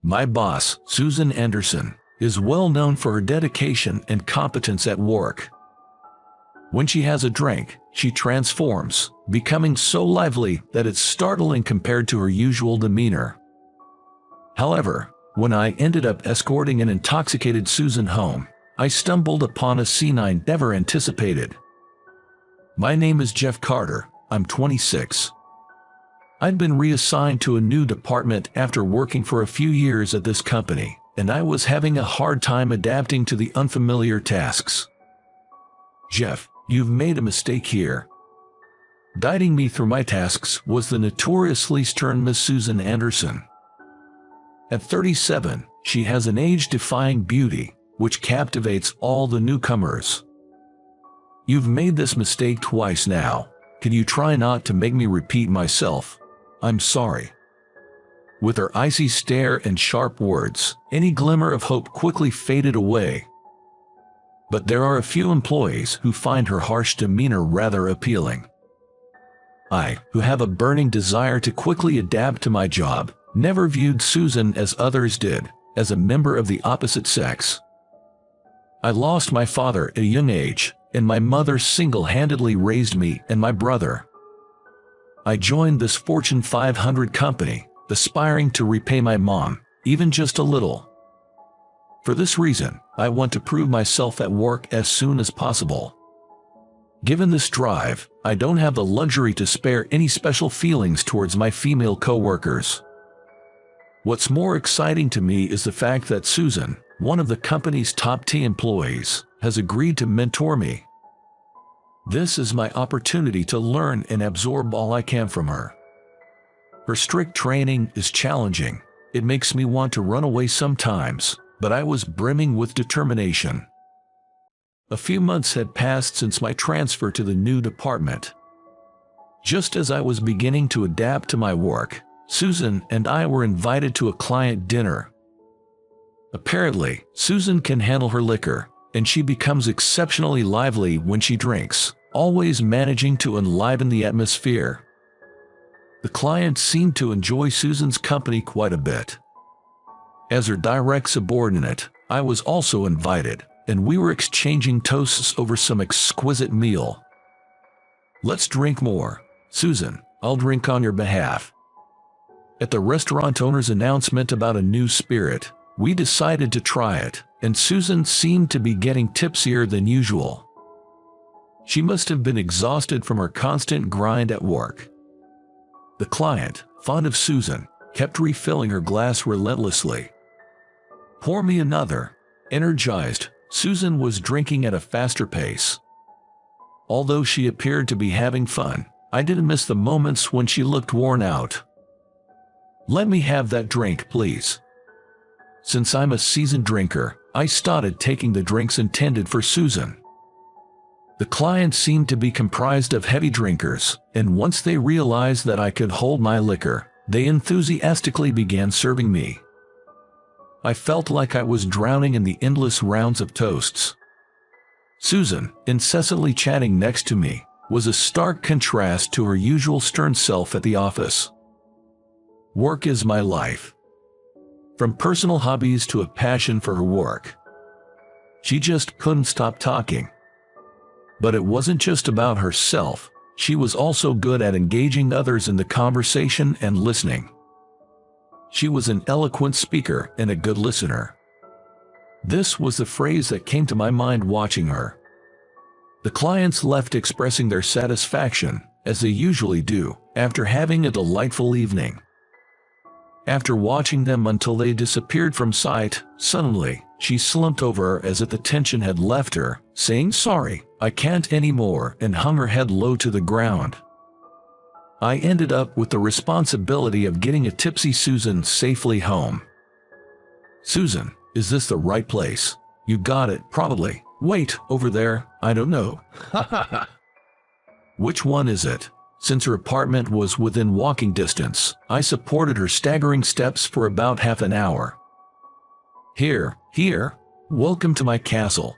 My boss, Susan Anderson, is well known for her dedication and competence at work. When she has a drink, she transforms, becoming so lively that it's startling compared to her usual demeanor. However, when I ended up escorting an intoxicated Susan home, I stumbled upon a scene I never anticipated. My name is Jeff Carter, I'm 26. I'd been reassigned to a new department after working for a few years at this company, and I was having a hard time adapting to the unfamiliar tasks. "Jeff, you've made a mistake here." Guiding me through my tasks was the notoriously stern Miss Susan Anderson. At 37, she has an age-defying beauty, which captivates all the newcomers. "You've made this mistake twice now. Can you try not to make me repeat myself? I'm sorry." With her icy stare and sharp words, any glimmer of hope quickly faded away. But there are a few employees who find her harsh demeanor rather appealing. I, who have a burning desire to quickly adapt to my job, never viewed Susan as others did, as a member of the opposite sex. I lost my father at a young age, and my mother single-handedly raised me and my brother. I joined this Fortune 500 company, aspiring to repay my mom, even just a little. For this reason, I want to prove myself at work as soon as possible. Given this drive, I don't have the luxury to spare any special feelings towards my female coworkers. What's more exciting to me is the fact that Susan, one of the company's top-tier employees, has agreed to mentor me. This is my opportunity to learn and absorb all I can from her. Her strict training is challenging. It makes me want to run away sometimes, but I was brimming with determination. A few months had passed since my transfer to the new department. Just as I was beginning to adapt to my work, Susan and I were invited to a client dinner. Apparently, Susan can handle her liquor, and she becomes exceptionally lively when she drinks, always managing to enliven the atmosphere. The client seemed to enjoy Susan's company quite a bit. As her direct subordinate, I was also invited, and we were exchanging toasts over some exquisite meal. "Let's drink more. Susan, I'll drink on your behalf." At the restaurant owner's announcement about a new spirit, we decided to try it, and Susan seemed to be getting tipsier than usual. She must have been exhausted from her constant grind at work. The client, fond of Susan, kept refilling her glass relentlessly. "Pour me another." Energized, Susan was drinking at a faster pace. Although she appeared to be having fun, I didn't miss the moments when she looked worn out. "Let me have that drink, please." Since I'm a seasoned drinker, I started taking the drinks intended for Susan. The client seemed to be comprised of heavy drinkers, and once they realized that I could hold my liquor, they enthusiastically began serving me. I felt like I was drowning in the endless rounds of toasts. Susan, incessantly chatting next to me, was a stark contrast to her usual stern self at the office. Work is my life. From personal hobbies to a passion for her work. She just couldn't stop talking. But it wasn't just about herself, she was also good at engaging others in the conversation and listening. She was an eloquent speaker and a good listener. This was the phrase that came to my mind watching her. The clients left expressing their satisfaction, as they usually do, after having a delightful evening. After watching them until they disappeared from sight, suddenly, she slumped over as if the tension had left her, saying "Sorry, I can't anymore," and hung her head low to the ground. I ended up with the responsibility of getting a tipsy Susan safely home. "Susan, is this the right place?" "You got it, probably. Wait, over there, I don't know." "Which one is it?" Since her apartment was within walking distance, I supported her staggering steps for about half an hour. Here, welcome to my castle."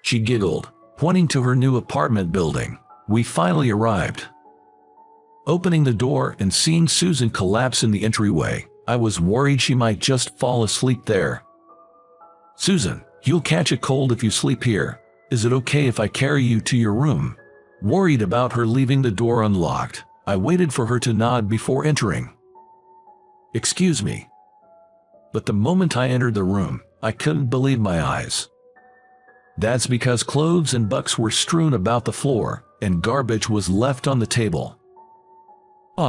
She giggled, pointing to her new apartment building. We finally arrived. Opening the door and seeing Susan collapse in the entryway, I was worried she might just fall asleep there. "Susan, you'll catch a cold if you sleep here. Is it okay if I carry you to your room?" Worried about her leaving the door unlocked, I waited for her to nod before entering. "Excuse me." But the moment I entered the room, I couldn't believe my eyes. That's because clothes and books were strewn about the floor, and garbage was left on the table.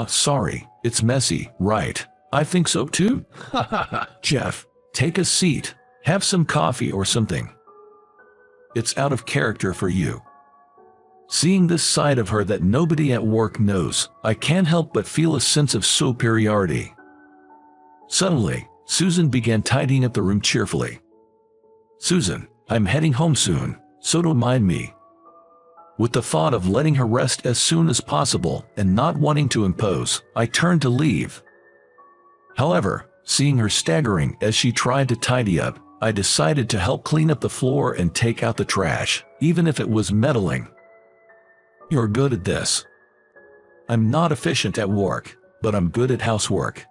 Sorry, it's messy, right? I think so too. Jeff, take a seat. Have some coffee or something. It's out of character for you. Seeing this side of her that nobody at work knows, I can't help but feel a sense of superiority. Suddenly, Susan began tidying up the room cheerfully. "Susan, I'm heading home soon, so don't mind me." With the thought of letting her rest as soon as possible and not wanting to impose, I turned to leave. However, seeing her staggering as she tried to tidy up, I decided to help clean up the floor and take out the trash, even if it was meddling. "You're good at this." "I'm not efficient at work, but I'm good at housework.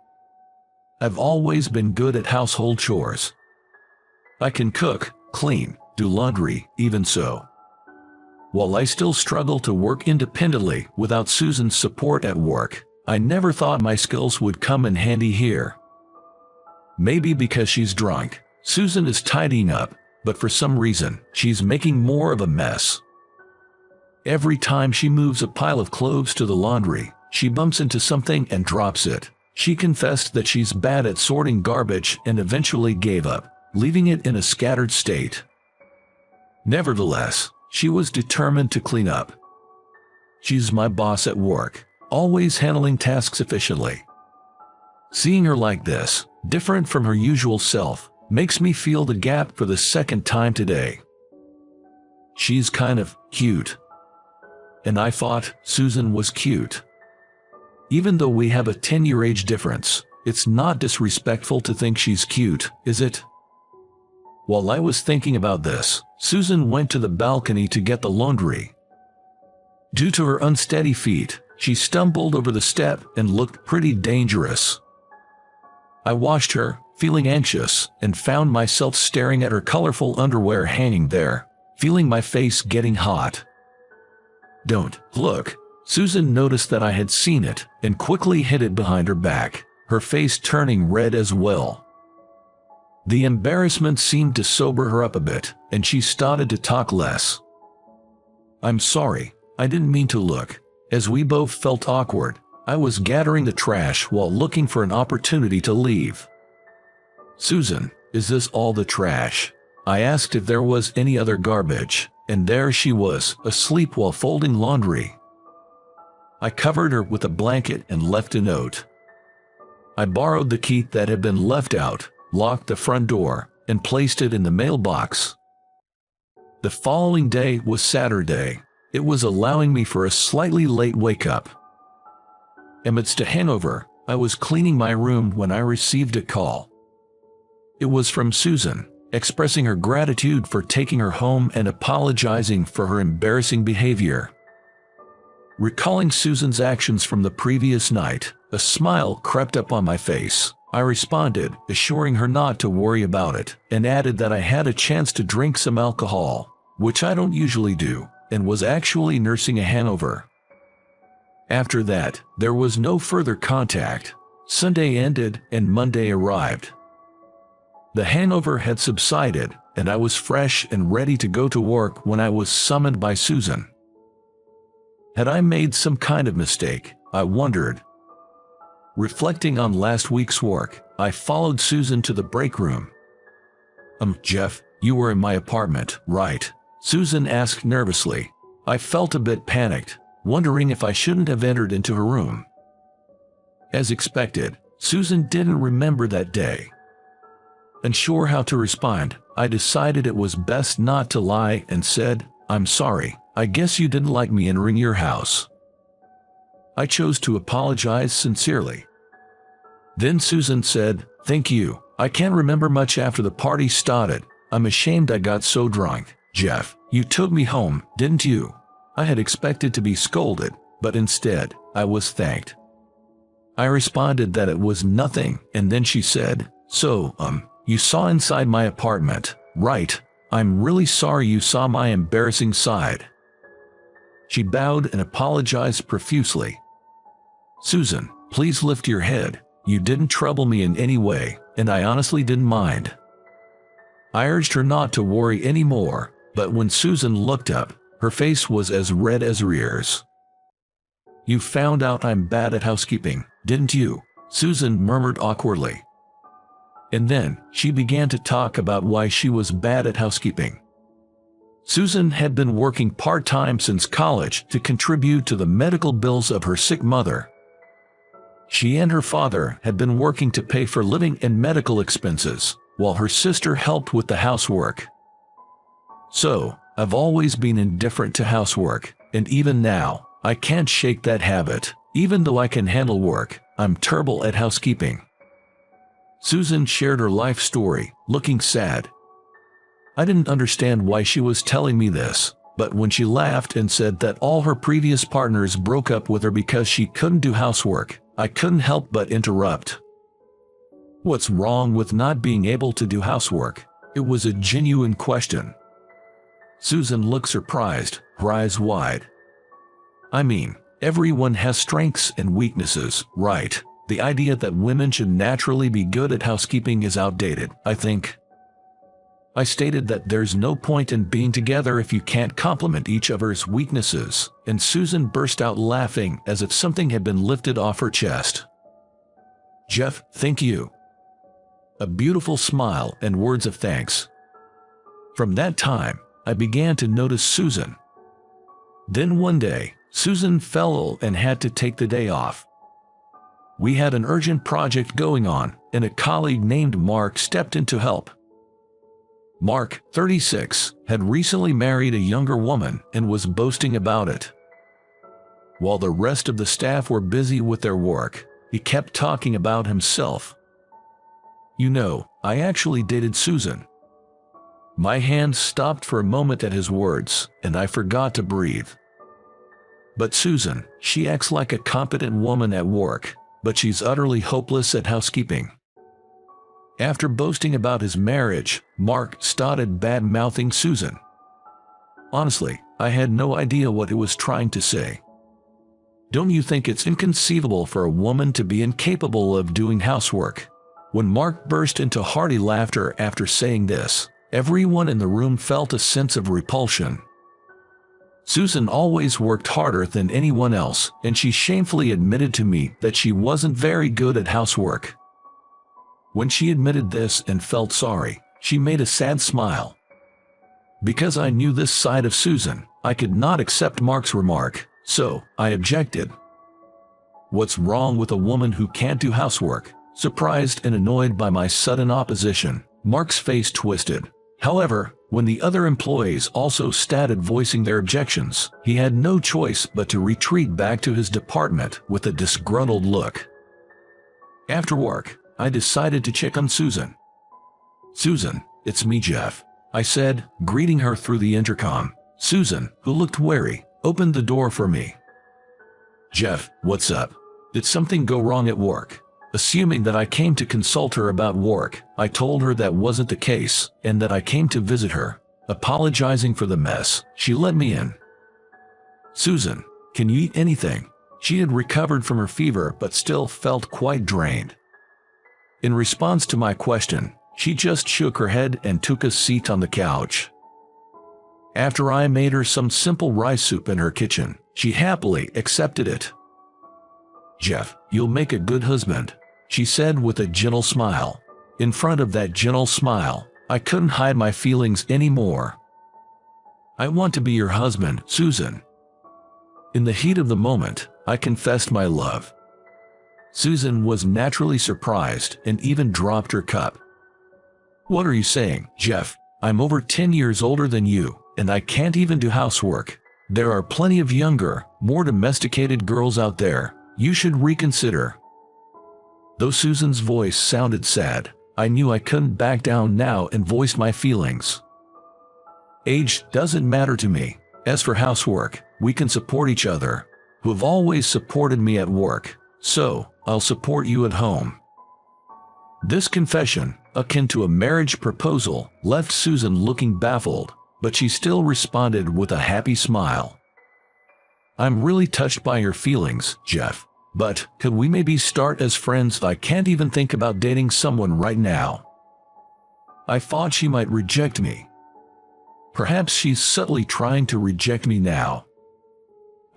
I've always been good at household chores. I can cook, clean, do laundry, even so." While I still struggle to work independently without Susan's support at work, I never thought my skills would come in handy here. Maybe because she's drunk, Susan is tidying up, but for some reason, she's making more of a mess. Every time she moves a pile of clothes to the laundry, she bumps into something and drops it. She confessed that she's bad at sorting garbage and eventually gave up, leaving it in a scattered state. Nevertheless, she was determined to clean up. She's my boss at work, always handling tasks efficiently. Seeing her like this, different from her usual self, makes me feel the gap for the second time today. She's kind of cute. And I thought Susan was cute. Even though we have a 10-year age difference, it's not disrespectful to think she's cute, is it? While I was thinking about this, Susan went to the balcony to get the laundry. Due to her unsteady feet, she stumbled over the step and looked pretty dangerous. I watched her, feeling anxious, and found myself staring at her colorful underwear hanging there, feeling my face getting hot. "Don't look." Susan noticed that I had seen it and quickly hid it behind her back, her face turning red as well. The embarrassment seemed to sober her up a bit, and she started to talk less. "I'm sorry, I didn't mean to look." As we both felt awkward, I was gathering the trash while looking for an opportunity to leave. "Susan, is this all the trash?" I asked if there was any other garbage, and there she was, asleep while folding laundry. I covered her with a blanket and left a note. I borrowed the key that had been left out, locked the front door, and placed it in the mailbox. The following day was Saturday. It was allowing me for a slightly late wake-up. Amidst a hangover, I was cleaning my room when I received a call. It was from Susan, expressing her gratitude for taking her home and apologizing for her embarrassing behavior. Recalling Susan's actions from the previous night, a smile crept up on my face. I responded, assuring her not to worry about it, and added that I had a chance to drink some alcohol, which I don't usually do, and was actually nursing a hangover. After that, there was no further contact. Sunday ended and Monday arrived. The hangover had subsided, and I was fresh and ready to go to work when I was summoned by Susan. Had I made some kind of mistake? I wondered. Reflecting on last week's work, I followed Susan to the break room. Jeff, you were in my apartment, right?" Susan asked nervously. I felt a bit panicked, wondering if I shouldn't have entered into her room. As expected, Susan didn't remember that day. Unsure how to respond, I decided it was best not to lie and said, "I'm sorry, I guess you didn't like me entering your house." I chose to apologize sincerely. Then Susan said, "Thank you. I can't remember much after the party started. I'm ashamed I got so drunk. Jeff, you took me home, didn't you?" I had expected to be scolded, but instead, I was thanked. I responded that it was nothing, and then she said, "So, you saw inside my apartment, right? I'm really sorry you saw my embarrassing side." She bowed and apologized profusely. "Susan, please lift your head. You didn't trouble me in any way, and I honestly didn't mind." I urged her not to worry anymore, but when Susan looked up, her face was as red as her ears. "You found out I'm bad at housekeeping, didn't you?" Susan murmured awkwardly. And then, she began to talk about why she was bad at housekeeping. Susan had been working part-time since college to contribute to the medical bills of her sick mother. She and her father had been working to pay for living and medical expenses, while her sister helped with the housework. "So, I've always been indifferent to housework, and even now, I can't shake that habit. Even though I can handle work, I'm terrible at housekeeping." Susan shared her life story, looking sad. I didn't understand why she was telling me this, but when she laughed and said that all her previous partners broke up with her because she couldn't do housework, I couldn't help but interrupt. "What's wrong with not being able to do housework?" It was a genuine question. Susan looked surprised, her eyes wide. "I mean, everyone has strengths and weaknesses, right? The idea that women should naturally be good at housekeeping is outdated, I think." I stated that there's no point in being together if you can't complement each other's weaknesses, and Susan burst out laughing as if something had been lifted off her chest. "Jeff, thank you." A beautiful smile and words of thanks. From that time, I began to notice Susan. Then one day, Susan fell ill and had to take the day off. We had an urgent project going on, and a colleague named Mark stepped in to help. Mark, 36, had recently married a younger woman and was boasting about it. While the rest of the staff were busy with their work, he kept talking about himself. "You know, I actually dated Susan." My hand stopped for a moment at his words, and I forgot to breathe. "But Susan, she acts like a competent woman at work, but she's utterly hopeless at housekeeping." After boasting about his marriage, Mark started bad-mouthing Susan. Honestly, I had no idea what he was trying to say. "Don't you think it's inconceivable for a woman to be incapable of doing housework?" When Mark burst into hearty laughter after saying this, everyone in the room felt a sense of repulsion. Susan always worked harder than anyone else, and she shamefully admitted to me that she wasn't very good at housework. When she admitted this and felt sorry, she made a sad smile. Because I knew this side of Susan, I could not accept Mark's remark, so I objected. "What's wrong with a woman who can't do housework?" Surprised and annoyed by my sudden opposition, Mark's face twisted. However, when the other employees also started voicing their objections, he had no choice but to retreat back to his department with a disgruntled look. After work, I decided to check on Susan. "Susan, it's me, Jeff," I said, greeting her through the intercom. Susan, who looked wary, opened the door for me. "Jeff, what's up? Did something go wrong at work?" Assuming that I came to consult her about work, I told her that wasn't the case, and that I came to visit her. Apologizing for the mess, she let me in. "Susan, can you eat anything?" She had recovered from her fever but still felt quite drained. In response to my question, she just shook her head and took a seat on the couch. After I made her some simple rice soup in her kitchen, she happily accepted it. "Jeff, you'll make a good husband," she said with a gentle smile. In front of that gentle smile, I couldn't hide my feelings anymore. "I want to be your husband, Susan." In the heat of the moment, I confessed my love. Susan was naturally surprised and even dropped her cup. "What are you saying, Jeff? I'm over 10 years older than you, and I can't even do housework. There are plenty of younger, more domesticated girls out there. You should reconsider." Though Susan's voice sounded sad, I knew I couldn't back down now and voiced my feelings. "Age doesn't matter to me. As for housework, we can support each other. Who've always supported me at work, so I'll support you at home." This confession, akin to a marriage proposal, left Susan looking baffled, but she still responded with a happy smile. "I'm really touched by your feelings, Jeff, but could we maybe start as friends? I can't even think about dating someone right now." I thought she might reject me. Perhaps she's subtly trying to reject me now.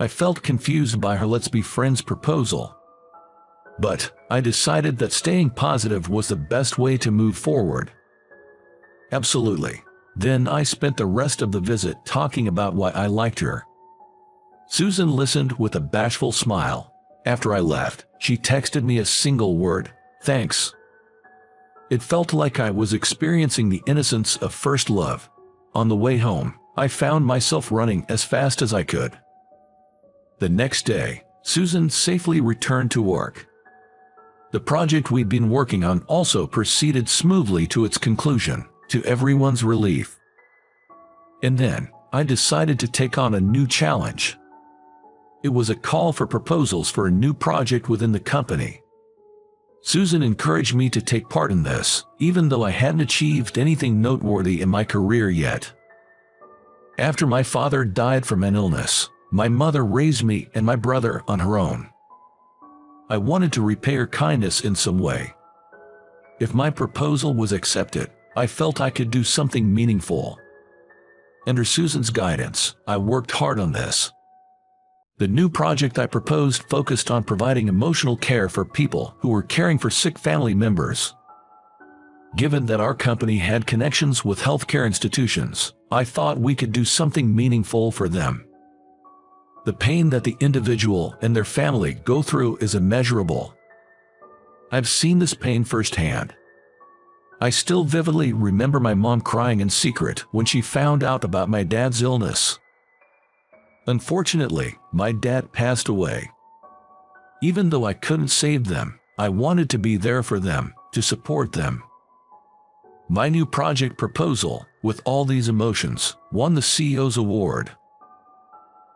I felt confused by her "let's be friends" proposal. But I decided that staying positive was the best way to move forward. Absolutely. Then I spent the rest of the visit talking about why I liked her. Susan listened with a bashful smile. After I left, she texted me a single word: "Thanks." It felt like I was experiencing the innocence of first love. On the way home, I found myself running as fast as I could. The next day, Susan safely returned to work. The project we'd been working on also proceeded smoothly to its conclusion, to everyone's relief. And then, I decided to take on a new challenge. It was a call for proposals for a new project within the company. Susan encouraged me to take part in this, even though I hadn't achieved anything noteworthy in my career yet. After my father died from an illness, my mother raised me and my brother on her own. I wanted to repay her kindness in some way. If my proposal was accepted, I felt I could do something meaningful. Under Susan's guidance, I worked hard on this. The new project I proposed focused on providing emotional care for people who were caring for sick family members. Given that our company had connections with healthcare institutions, I thought we could do something meaningful for them. The pain that the individual and their family go through is immeasurable. I've seen this pain firsthand. I still vividly remember my mom crying in secret when she found out about my dad's illness. Unfortunately, my dad passed away. Even though I couldn't save them, I wanted to be there for them, to support them. My new project proposal, with all these emotions, won the CEO's award.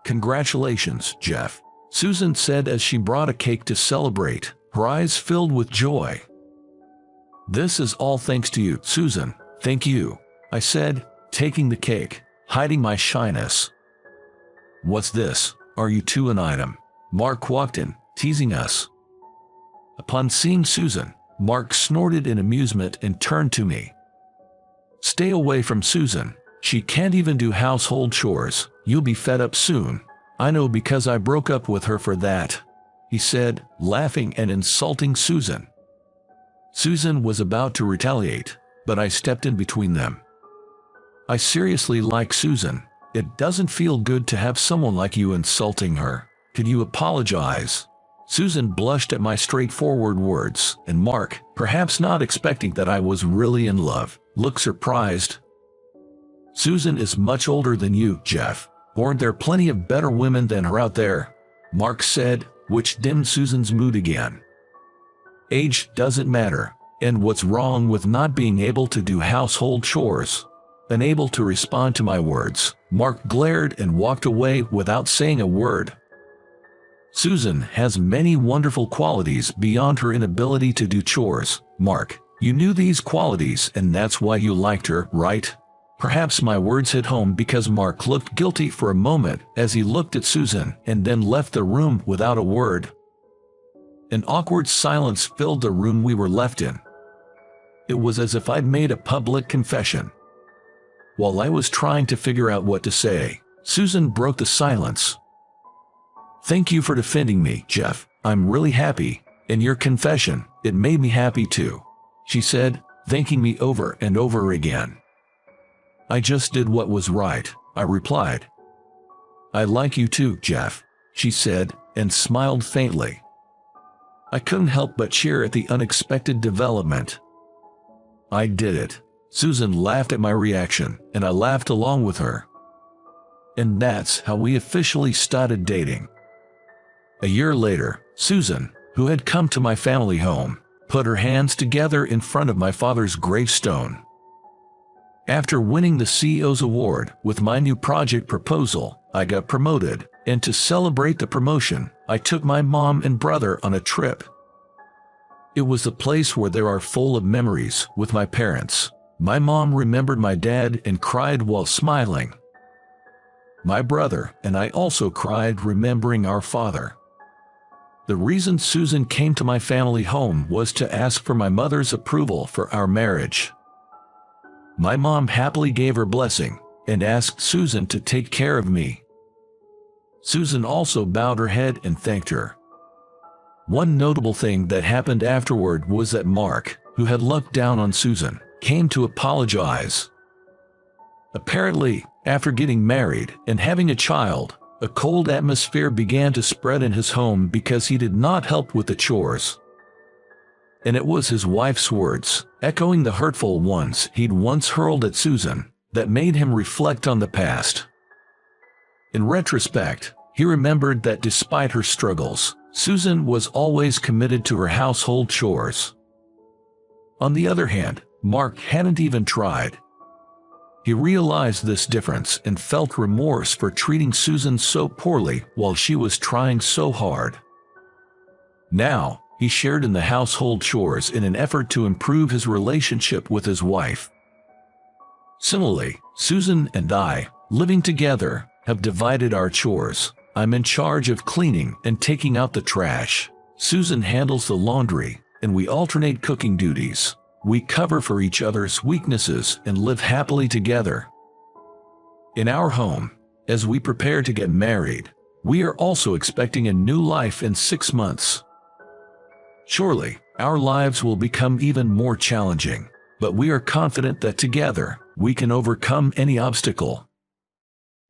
"Congratulations, Jeff," Susan said as she brought a cake to celebrate, her eyes filled with joy. "This is all thanks to you, Susan." "Thank you," I said, taking the cake, hiding my shyness. "What's this? Are you two an item?" Mark walked in, teasing us. Upon seeing Susan, Mark snorted in amusement and turned to me. "Stay away from Susan. She can't even do household chores. You'll be fed up soon." "I know, because I broke up with her for that," he said, laughing and insulting Susan. Susan was about to retaliate, but I stepped in between them. "I seriously like Susan. It doesn't feel good to have someone like you insulting her. Could you apologize?" Susan blushed at my straightforward words, and Mark, perhaps not expecting that I was really in love, looked surprised. "Susan is much older than you, Jeff. Aren't there plenty of better women than her out there?" Mark said, which dimmed Susan's mood again. "Age doesn't matter, and what's wrong with not being able to do household chores?" Unable to respond to my words, Mark glared and walked away without saying a word. "Susan has many wonderful qualities beyond her inability to do chores, Mark. You knew these qualities, and that's why you liked her, right?" Perhaps my words hit home because Mark looked guilty for a moment as he looked at Susan and then left the room without a word. An awkward silence filled the room we were left in. It was as if I'd made a public confession. While I was trying to figure out what to say, Susan broke the silence. "Thank you for defending me, Jeff. I'm really happy. And your confession, it made me happy too," she said, thanking me over and over again. "I just did what was right," I replied. "I like you too, Jeff," she said, and smiled faintly. I couldn't help but cheer at the unexpected development. "I did it." Susan laughed at my reaction, and I laughed along with her. And that's how we officially started dating. A year later, Susan, who had come to my family home, put her hands together in front of my father's gravestone. After winning the CEO's award with my new project proposal, I got promoted, and to celebrate the promotion, I took my mom and brother on a trip. It was the place where there are full of memories with my parents. My mom remembered my dad and cried while smiling. My brother and I also cried remembering our father. The reason Susan came to my family home was to ask for my mother's approval for our marriage. My mom happily gave her blessing and asked Susan to take care of me. Susan also bowed her head and thanked her. One notable thing that happened afterward was that Mark, who had looked down on Susan, came to apologize. Apparently, after getting married and having a child, a cold atmosphere began to spread in his home because he did not help with the chores. And it was his wife's words, echoing the hurtful ones he'd once hurled at Susan, that made him reflect on the past. In retrospect, he remembered that despite her struggles, Susan was always committed to her household chores. On the other hand, Mark hadn't even tried. He realized this difference and felt remorse for treating Susan so poorly while she was trying so hard. Now, he shared in the household chores in an effort to improve his relationship with his wife. Similarly, Susan and I, living together, have divided our chores. I'm in charge of cleaning and taking out the trash. Susan handles the laundry, and we alternate cooking duties. We cover for each other's weaknesses and live happily together. In our home, as we prepare to get married, we are also expecting a new life in 6 months. Surely, our lives will become even more challenging, but we are confident that together, we can overcome any obstacle.